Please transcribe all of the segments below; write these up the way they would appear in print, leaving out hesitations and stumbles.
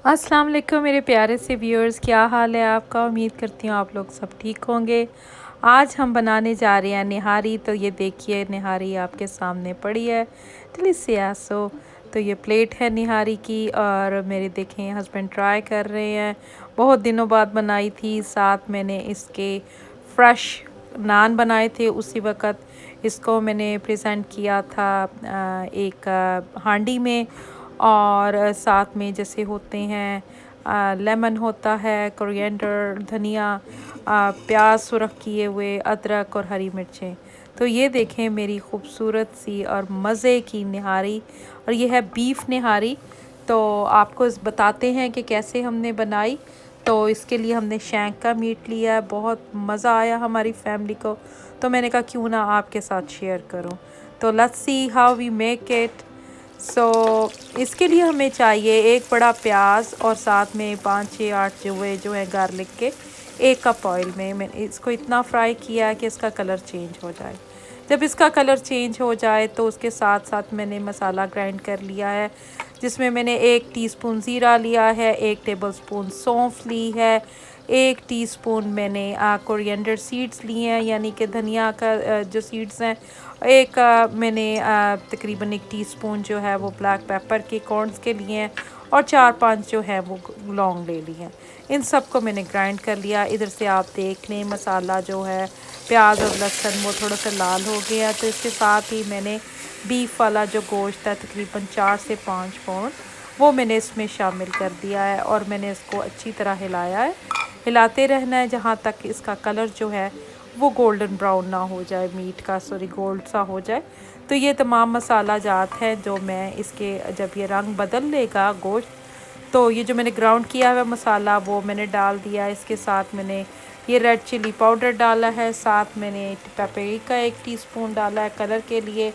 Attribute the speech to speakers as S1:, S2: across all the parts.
S1: अस्सलाम वालेकुम मेरे प्यारे से व्यूअर्स, क्या हाल है आपका। उम्मीद करती हूँ आप लोग सब ठीक होंगे। आज हम बनाने जा रहे हैं निहारी। तो ये देखिए निहारी आपके सामने पड़ी है डिलीशियसो। तो ये प्लेट है निहारी की और मेरे देखें हस्बैंड ट्राई कर रहे हैं। बहुत दिनों बाद बनाई थी। साथ मैंने इसके फ्रेश नान बनाए थे। उसी वक़्त इसको मैंने प्रेजेंट किया था एक हांडी में। और साथ में जैसे होते हैं लेमन होता है, कोरिएंडर, धनिया, प्याज सुरख किए हुए, अदरक और हरी मिर्चें। तो ये देखें मेरी खूबसूरत सी और मज़े की निहारी। और ये है बीफ निहारी। तो आपको बताते हैं कि कैसे हमने बनाई। तो इसके लिए हमने शैंक का मीट लिया है। बहुत मज़ा आया हमारी फैमिली को। तो मैंने कहा क्यों ना आपके साथ शेयर करूं। तो let's see how we make it. इसके लिए हमें चाहिए एक बड़ा प्याज और साथ में 5 6 8 जो है गार्लिक के। 1 कप ऑयल में मैंने इसको इतना फ्राई किया कि इसका कलर चेंज हो जाए। जब इसका कलर चेंज हो जाए तो उसके साथ साथ मैंने मसाला ग्राइंड कर लिया है, जिसमें मैंने 1 टीस्पून ज़ीरा लिया है, 1 टेबलस्पून सौंफ ली है, 1 टीस्पून मैंने कोरिएंडर सीड्स लिए हैं, यानी कि धनिया का जो सीड्स हैं। मैंने तकरीबन 1 टीस्पून जो है वो ब्लैक पेपर के कॉर्न्स के लिए हैं। और 4 5 जो है वो लौंग ले लिए हैं। इन सब को मैंने ग्राइंड कर लिया। इधर से आप देख लें मसाला जो है, प्याज और लहसुन वो थोड़ा सा लाल हो गया। तो इसके साथ ही मैंने बीफ वाला जो गोश्त है तकरीबन 4 से 5 पाउंड वो मैंने इसमें शामिल कर दिया है। और मैंने इसको अच्छी तरह हिलाया है। हिलाते रहना है जहाँ तक इसका कलर जो है वो गोल्डन ब्राउन ना हो जाए, मीट का गोल्ड सा हो जाए। तो ये तमाम मसाला जात है जो मैं इसके, जब ये रंग बदल लेगा गोश्त, तो ये जो मैंने ग्राउंड किया हुआ मसाला वो मैंने डाल दिया। इसके साथ मैंने ये रेड चिली पाउडर डाला है, साथ मैंने पेपरिका 1 टीस्पून डाला है कलर के लिए।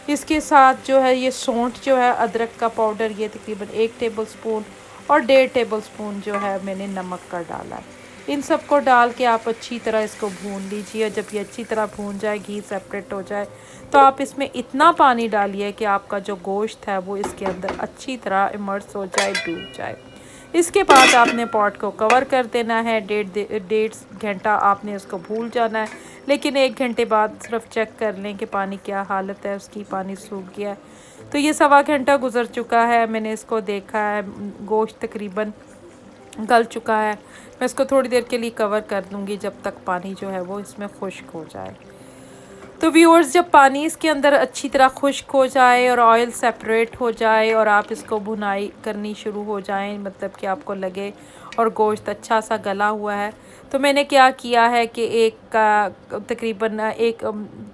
S1: इसके साथ जो है ये सौंठ जो है, अदरक का पाउडर, ये तकरीबन 1 टेबलस्पून और 1.5 टेबलस्पून जो है मैंने नमक का डाला है। इन सब को डाल के आप अच्छी तरह इसको भून लीजिए। और जब ये अच्छी तरह भून जाए, घी सेपरेट हो जाए, तो आप इसमें इतना पानी डालिए कि आपका जो गोश्त है वो इसके अंदर अच्छी तरह इमर्स हो जाए, डूब जाए। इसके बाद आपने पॉट को कवर कर देना है। 1.5 घंटा आपने इसको भूल जाना है। लेकिन 1 घंटे बाद सिर्फ चेक कर लें कि पानी क्या हालत है उसकी, पानी सूख गया है। तो ये 1.25 घंटा गुजर चुका है। मैंने इसको देखा है, गोश्त तकरीबन गल चुका है। मैं इसको थोड़ी देर के लिए कवर कर दूंगी जब तक पानी जो है वो इसमें खुश्क हो जाए। तो व्यूअर्स, जब पानी इसके अंदर अच्छी तरह खुश्क हो जाए और ऑयल सेपरेट हो जाए और आप इसको भुनाई करनी शुरू हो जाएं, मतलब कि आपको लगे और गोश्त अच्छा सा गला हुआ है, तो मैंने क्या किया है कि तकरीबन एक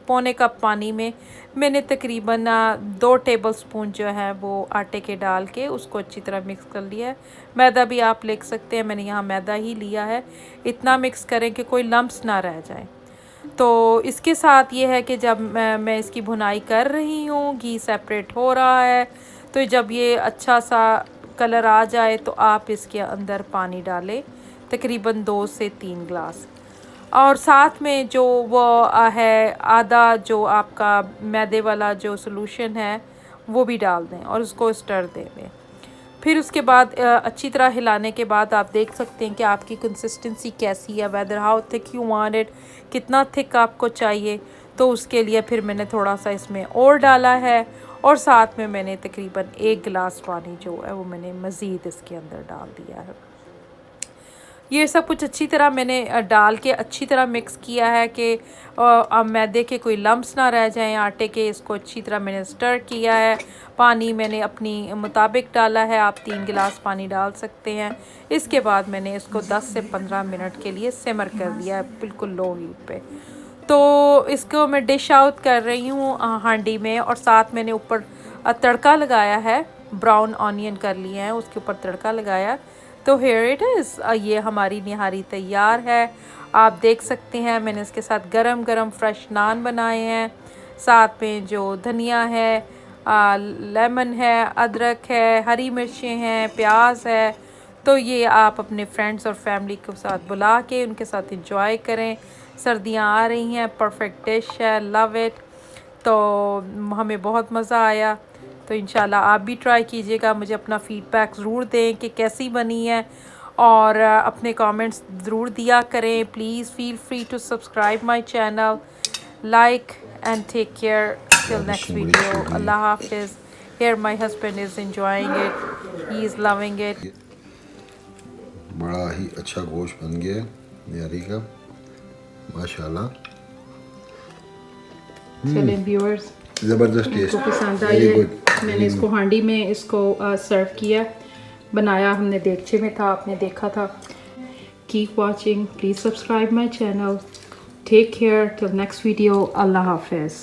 S1: पौने कप पानी में मैंने तकरीबन 2 टेबलस्पून जो है वो आटे के डाल के उसको अच्छी तरह मिक्स कर लिया है। मैदा भी आप ले सकते हैं, मैंने यहाँ मैदा ही लिया है। इतना मिक्स करें कि कोई लम्प्स ना रह जाए। तो इसके साथ ये है कि जब मैं इसकी भुनाई कर रही हूँ, घी सेपरेट हो रहा है, तो जब ये अच्छा सा कलर आ जाए तो आप इसके अंदर पानी डालें, तकरीबन 2 से 3 ग्लास। और साथ में जो वो है आधा जो आपका मैदे वाला जो सॉल्यूशन है वो भी डाल दें और उसको स्टर दे दें। फिर उसके बाद अच्छी तरह हिलाने के बाद आप देख सकते हैं कि आपकी कंसिस्टेंसी कैसी है, whether how thick you want it, कितना थिक आपको चाहिए। तो उसके लिए फिर मैंने थोड़ा सा इसमें और डाला है। और साथ में मैंने तकरीबन 1 गिलास पानी जो है वो मैंने मज़ीद इसके अंदर डाल दिया है। ये सब कुछ अच्छी तरह मैंने डाल के अच्छी तरह मिक्स किया है कि अब मैदे के कोई लम्प्स ना रह जाएं आटे के। इसको अच्छी तरह मैंने स्टर किया है। पानी मैंने अपनी मुताबिक डाला है, आप 3 गिलास पानी डाल सकते हैं। इसके बाद मैंने इसको 10 से 15 मिनट के लिए सिमर कर दिया है, बिल्कुल लो हीट पे। तो इसको मैं डिश आउट कर रही हूँ हांडी में। और साथ मैंने ऊपर तड़का लगाया है, ब्राउन ऑनियन कर लिए हैं, उसके ऊपर तड़का लगाया। तो हेयर इट इज़, ये हमारी निहारी तैयार है। आप देख सकते हैं मैंने इसके साथ गरम गरम फ्रेश नान बनाए हैं। साथ में जो धनिया है, लेमन है, अदरक है, हरी मिर्चें हैं, प्याज है। तो ये आप अपने फ्रेंड्स और फैमिली के साथ बुला के उनके साथ इंजॉय करें। सर्दियाँ आ रही हैं, परफेक्ट डिश है, लव इट। तो हमें बहुत मज़ा आया। तो इंशाल्लाह आप भी ट्राई कीजिएगा, मुझे अपना फ़ीडबैक ज़रूर दें कि कैसी बनी है और अपने कमेंट्स ज़रूर दिया करें। Please feel free to subscribe my channel, like and take care till next video. अल्लाह हाफिज़। Here my husband is enjoying it, he is loving it.
S2: बड़ा ही अच्छा गोश्त बन गया निहारी का, माशाल्लाह।
S1: चलें व्यूअर्स,
S2: ज़बरदस्त टेस्ट,
S1: इसको पसंद आई है। मैंने इसको हांडी में इसको सर्व किया, बनाया हमने देगचे में था, आपने देखा था। Keep watching, please subscribe my channel, take care till next video. अल्लाह हाफिज़।